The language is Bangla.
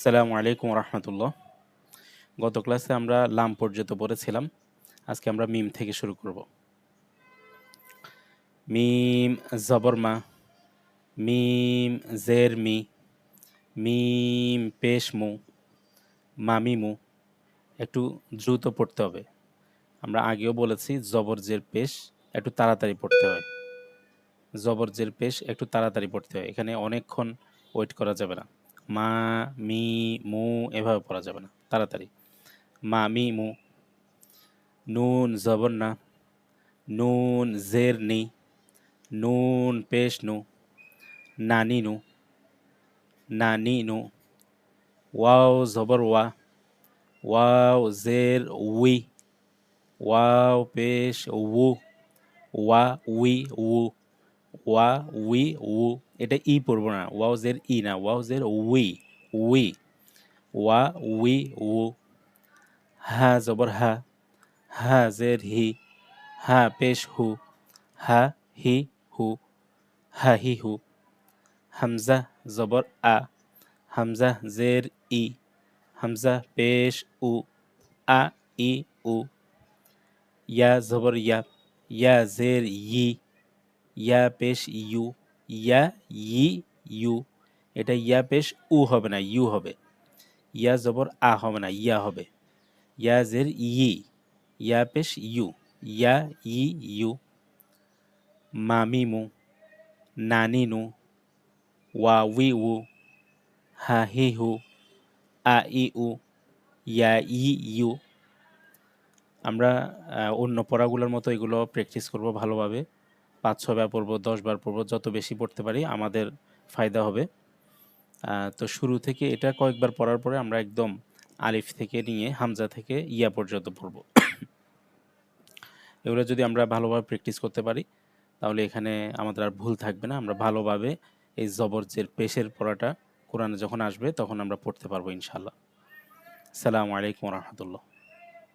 আসসালামু আলাইকুম রহমতুল্লাহ। গত ক্লাসে আমরা লাম পর্যন্ত পড়েছিলাম। আজকে আমরা মিম থেকে শুরু করব। মিম জবর মা, মিম জের মি, মিম পেশ মু, মামিমু। একটু দ্রুত পড়তে হবে। আমরা আগেও বলেছি জবর জের পেশ একটু তাড়াতাড়ি পড়তে হয়। জবর জের পেশ একটু তাড়াতাড়ি পড়তে হয়। এখানে অনেকক্ষণ ওয়েট করা যাবে না। মা মি মু এভাবে পড়া যাবে না, তাড়াতাড়ি। মামিমু। নুন জবর না, নুন জের নি, নুন পেশ নু, নানিনু, নানিনু। ওয়াও জবর ওয়া, ওয়াও জের উই, ওয়াও পেশ উ, ওয়া উই উ, ওয়া উই উ। এটা ই পড়ব না, ওয়াও জের ই না, ওয়াও জের উই, উই, ওয়া উই উ। হা জবর হা, হা জের হি, হা পেশ হু, হা হি হু, হা হি হু। হামজা জবর আ, হামজা জের ই, হামজা পেশ উ, আ ই উ। ইয়া জবর ইয়া, ইয়া জের ই, ইয়া পেশ ইউ, ইয়া ই ইউ। এটা ইয়া পেশ উ হবে না, ইউ হবে। ইয়া জবর আ হবে না, ইয়া হবে। ইয়া জের ই, ইয়া পেশ ইউ, ইয়া ই ইউ। মামিমু, নানিনু, ওয়াউই উ, হাহিহু, আইউ, ইয়াইউ। আমরা অন্য পড়াগুলোর মতো এগুলো প্র্যাকটিস করব ভালোভাবে। 5-6 বার পড়ব, 10 বার পড়ব, যত বেশি পড়তে পারি আমাদের ফায়দা হবে। তো শুরু থেকে এটা কয়েকবার পড়ার পরে আমরা একদম আলিফ থেকে নিয়ে হামজা থেকে ইয়া পর্যন্ত পড়ব। এগুলো যদি আমরা ভালোভাবে প্র্যাকটিস করতে পারি তাহলে এখানে আমাদের আর ভুল থাকবে না। আমরা ভালোভাবে এই জবর জের পেশের পড়াটা কোরআনে যখন আসবে তখন আমরা পড়তে পারবো ইনশাআল্লাহ। আসসালামু আলাইকুম ওয়া রাহমাতুল্লাহ।